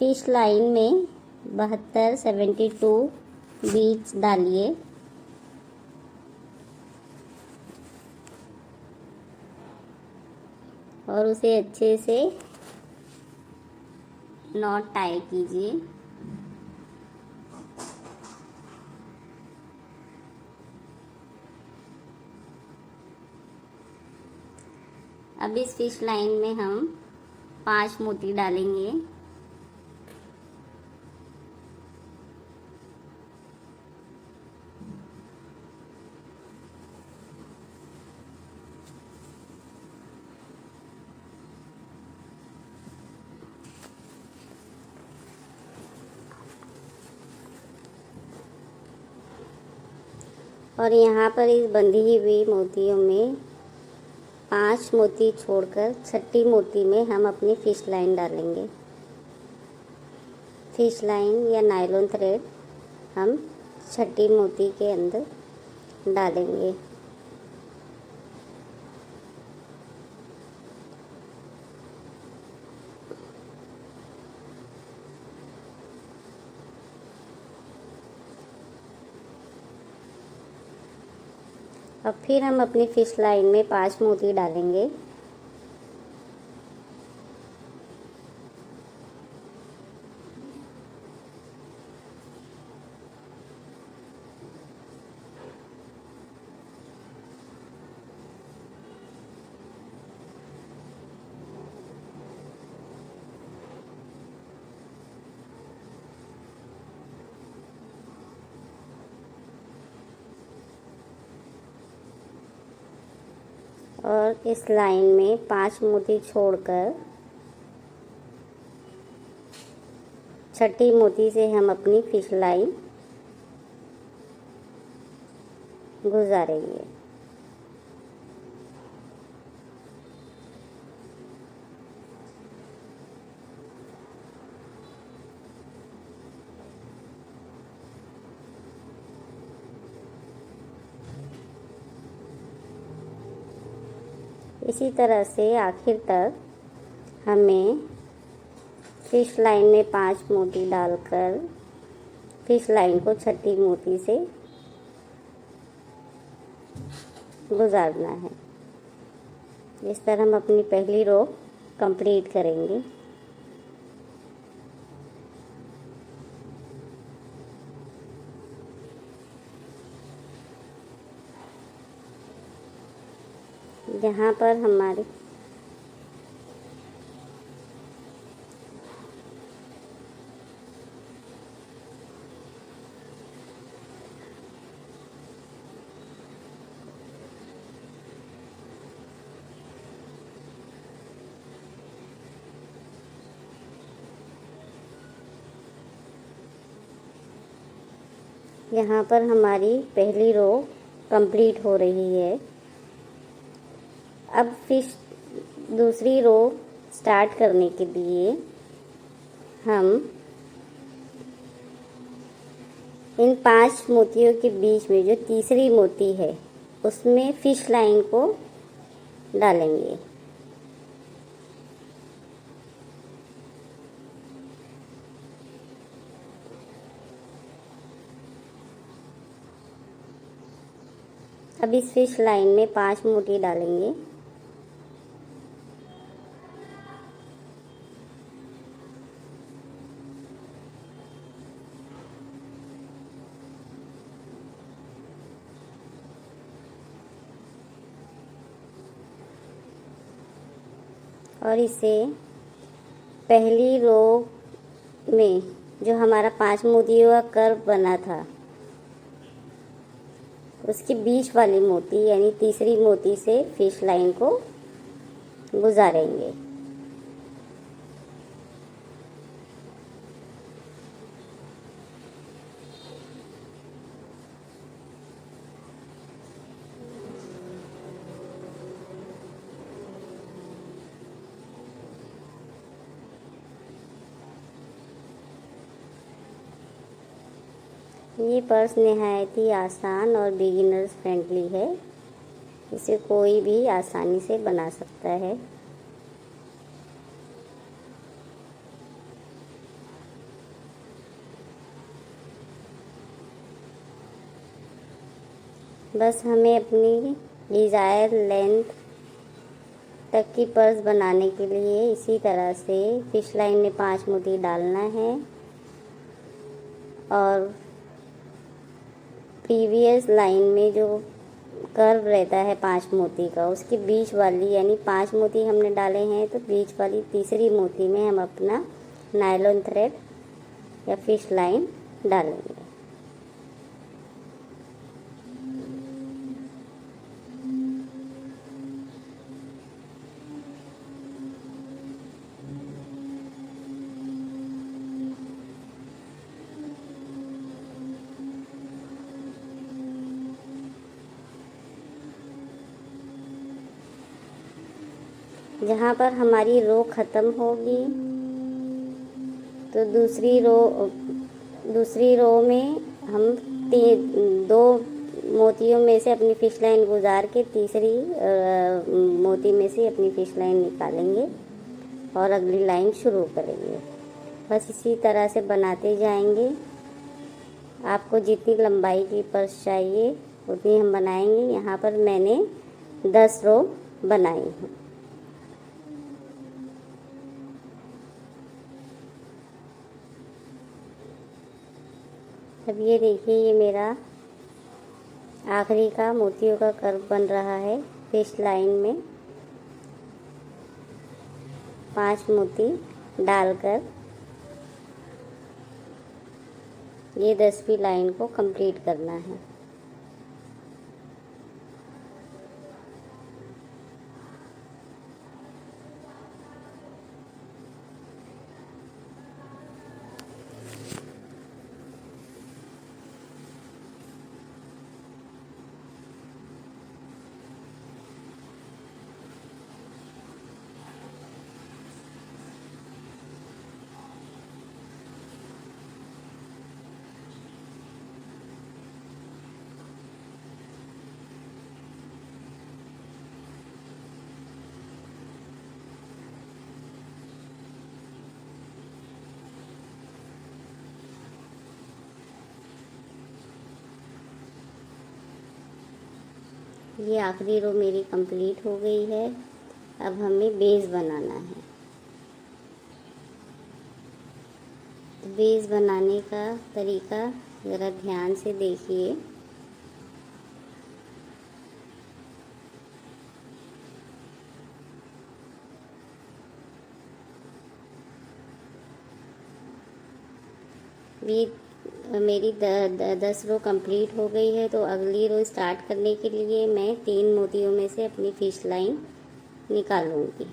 Fish line में 72 बीज डालिए। और उसे अच्छे से नॉट टाई कीजिए। अब इस फिश लाइन में हम 5 मोती डालेंगे। और यहाँ पर इस बंधी हुई मोतियों में 5 मोती छोड़कर छठी मोती में हम अपनी फिश लाइन डालेंगे। फिश लाइन या नायलॉन थ्रेड हम छठी मोती के अंदर डालेंगे। अब फिर हम अपनी फिश लाइन में 5 मोती डालेंगे। और इस लाइन में 5 मोती छोड़कर छठी मोती से हम अपनी फिश लाइन गुजारेंगे। इसी तरह से आखिर तक हमें फिश लाइन में 5 मोती डालकर फिश लाइन को छठी मोती से गुजारना है। इस तरह हम अपनी पहली रो कंप्लीट करेंगे। यहाँ पर हमारी पहली रो कंप्लीट हो रही है। अब फिश दूसरी रो स्टार्ट करने के लिए हम इन 5 मोतियों के बीच में जो तीसरी मोती है उसमें फिश लाइन को डालेंगे। अब इस फिश लाइन में 5 मोती डालेंगे। और इसे पहली रो में जो हमारा 5 मोतियों का कर्व बना था उसके बीच वाली मोती यानी तीसरी मोती से फिश लाइन को गुजारेंगे। ये पर्स नहायत ही आसान और बिगिनर्स फ्रेंडली है। इसे कोई भी आसानी से बना सकता है। बस हमें अपनी डिज़ायर लेंथ तक की पर्स बनाने के लिए इसी तरह से फिश लाइन में 5 मोती डालना है और प्रीवियस लाइन में जो कर्व रहता है 5 मोती का, उसके बीच वाली यानी 5 मोती हमने डाले हैं तो बीच वाली तीसरी मोती में हम अपना नायलॉन थ्रेड या फिश लाइन डालेंगे। जहाँ पर हमारी रो ख़त्म होगी तो दूसरी रो में हम 2 मोतियों में से अपनी फिश लाइन गुजार के तीसरी मोती में से अपनी फिश लाइन निकालेंगे और अगली लाइन शुरू करेंगे। बस इसी तरह से बनाते जाएंगे। आपको जितनी लंबाई की पर्स चाहिए उतनी हम बनाएंगे। यहाँ पर मैंने 10 रो बनाई हैं। अब ये देखिए, ये मेरा आखिरी का मोतियों का कर्व बन रहा है। फिश लाइन में 5 मोती डालकर ये 10वीं लाइन को कंप्लीट करना है। ये आखिरी रो मेरी कंप्लीट हो गई है। अब हमें बेस बनाना है। तो बेस बनाने का तरीका ज़रा ध्यान से देखिए। ये मेरी 10 रो कंप्लीट हो गई है। तो अगली रो स्टार्ट करने के लिए मैं 3 मोतियों में से अपनी फिश लाइन निकालूंगी।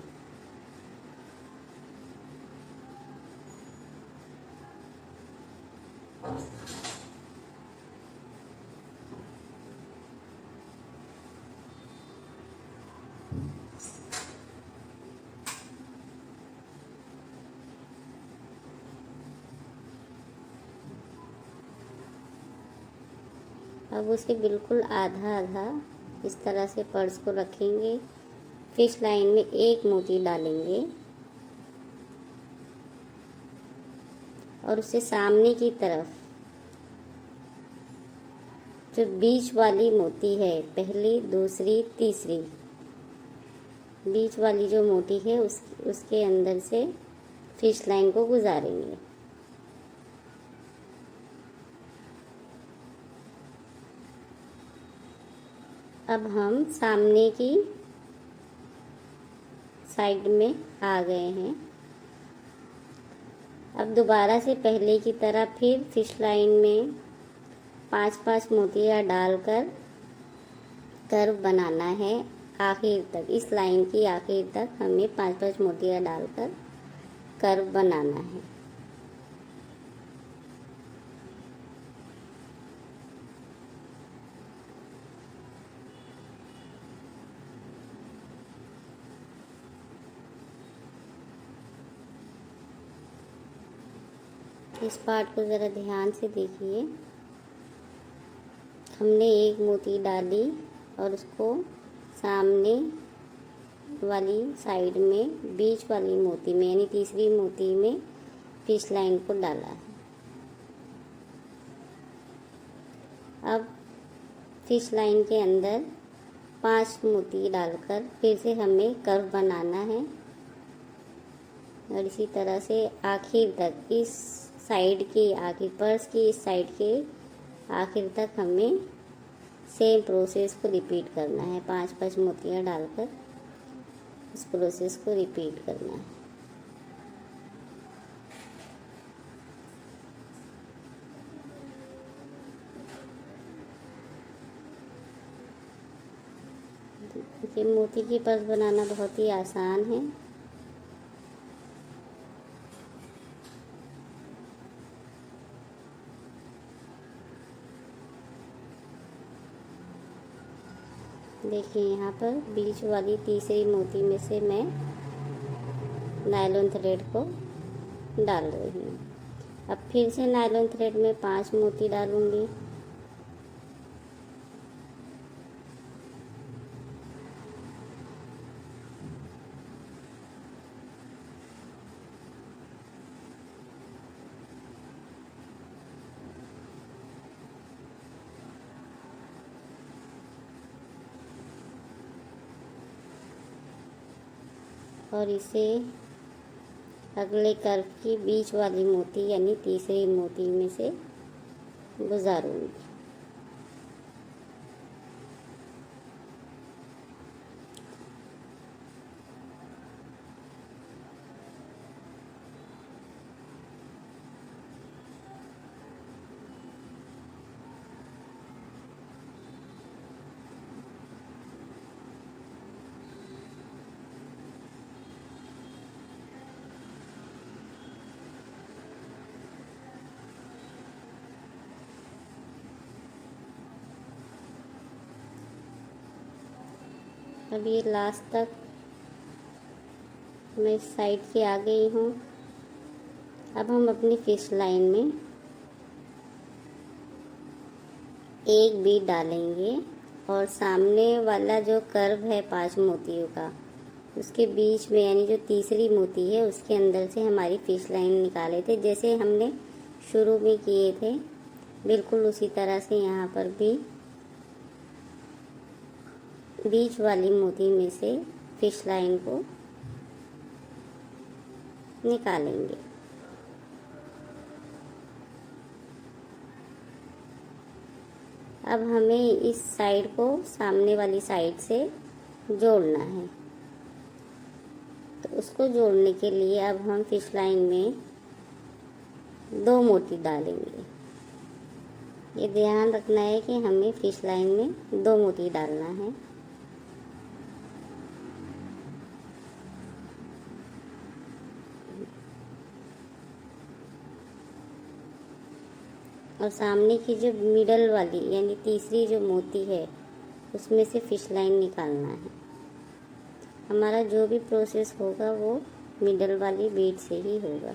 अब उसके बिल्कुल आधा आधा इस तरह से पर्स को रखेंगे। फिश लाइन में 1 मोती डालेंगे और उससे सामने की तरफ जो बीच वाली मोती है, पहली, दूसरी, तीसरी, बीच वाली जो मोती है उसके अंदर से फिश लाइन को गुजारेंगे। अब हम सामने की साइड में आ गए हैं। अब दोबारा से पहले की तरह फिर फिश लाइन में 5-5 मोतियाँ डालकर कर्व बनाना है आखिर तक। इस लाइन की आखिर तक हमें 5-5 मोतियाँ डालकर कर्व बनाना है। इस पार्ट को ज़रा ध्यान से देखिए। हमने 1 मोती डाली और उसको सामने वाली साइड में बीच वाली मोती में यानी तीसरी मोती में फिश लाइन को डाला है। अब फिश लाइन के अंदर 5 मोती डालकर फिर से हमें कर्व बनाना है। और इसी तरह से आखिर तक, इस साइड की आखिर, पर्स की इस साइड के आखिर तक हमें सेम प्रोसेस को रिपीट करना है। 5-5 मोतियाँ डालकर इस प्रोसेस को रिपीट करना है। ये मोती की पर्स बनाना बहुत ही आसान है। देखिए यहाँ पर बीच वाली तीसरी मोती में से मैं नायलॉन थ्रेड को डाल रही हूँ। अब फिर से नायलॉन थ्रेड में 5 मोती डालूंगी। और इसे अगले कर्व की बीच वाली मोती यानी तीसरी मोती में से गुजारूंगी। अब ये लास्ट तक मैं इस साइड से आ गई हूँ। अब हम अपनी फिश लाइन में एक बीट डालेंगे और सामने वाला जो कर्व है 5 मोतियों का, उसके बीच में यानी जो तीसरी मोती है उसके अंदर से हमारी फिश लाइन निकाले थे, जैसे हमने शुरू में किए थे। बिल्कुल उसी तरह से यहाँ पर भी बीच वाली मोती में से फिश लाइन को निकालेंगे। अब हमें इस साइड को सामने वाली साइड से जोड़ना है। तो उसको जोड़ने के लिए अब हम फिश लाइन में 2 मोती डालेंगे। ये ध्यान रखना है कि हमें फिश लाइन में 2 मोती डालना है। और सामने की जो मिडल वाली यानी तीसरी जो मोती है उसमें से फिश लाइन निकालना है। हमारा जो भी प्रोसेस होगा वो मिडल वाली बीट से ही होगा।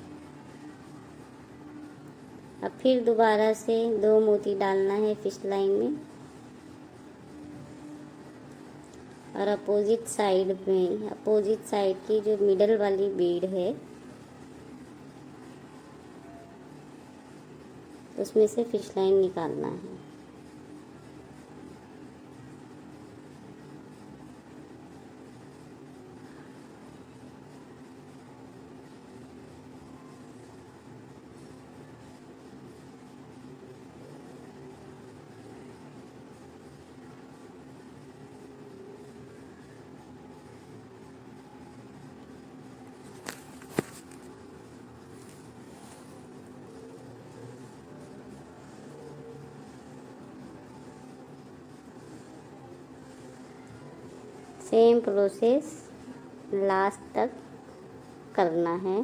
अब फिर दोबारा से 2 मोती डालना है फिश लाइन में और अपोजिट साइड की जो मिडल वाली बीड है उसमें से फिश लाइन निकालना है। सेम प्रोसेस लास्ट तक करना है।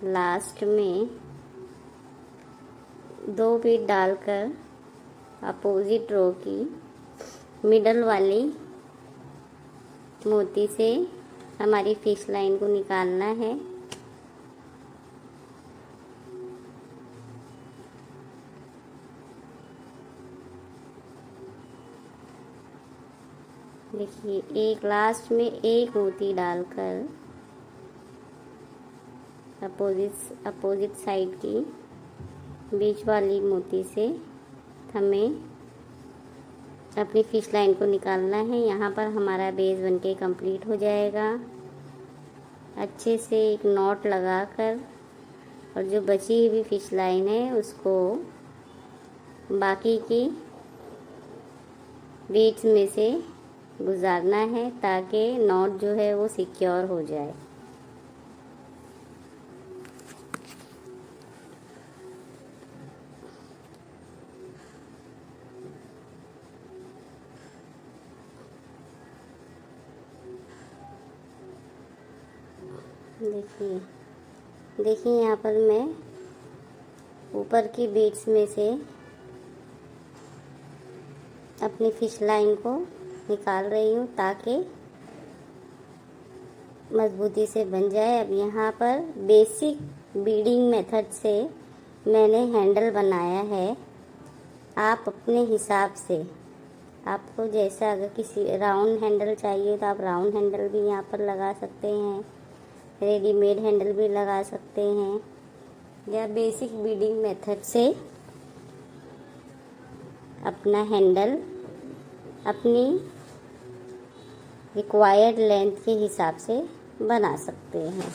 लास्ट में 2 बीट डालकर अपोजिट रो की मिडल वाली मोती से हमारी फिश लाइन को निकालना है। देखिए, एक लास्ट में एक मोती डालकर अपोजिट साइड की बीच वाली मोती से हमें अपनी फिश लाइन को निकालना है। यहाँ पर हमारा बेस बनके कंप्लीट हो जाएगा। अच्छे से एक नॉट लगाकर और जो बची हुई फिश लाइन है उसको बाकी की बीट्स में से गुजारना है ताकि नॉट जो है वो सिक्योर हो जाए। देखिए यहाँ पर मैं ऊपर की बीट्स में से अपनी फिश लाइन को निकाल रही हूँ ताकि मजबूती से बन जाए। अब यहाँ पर बेसिक बीडिंग मेथड से मैंने हैंडल बनाया है। आप अपने हिसाब से, आपको जैसा अगर किसी राउंड हैंडल चाहिए तो आप राउंड हैंडल भी यहाँ पर लगा सकते हैं, रेडीमेड हैंडल भी लगा सकते हैं, या बेसिक बीडिंग मेथड से अपना हैंडल अपनी रिक्वायर्ड लेंथ के हिसाब से बना सकते हैं।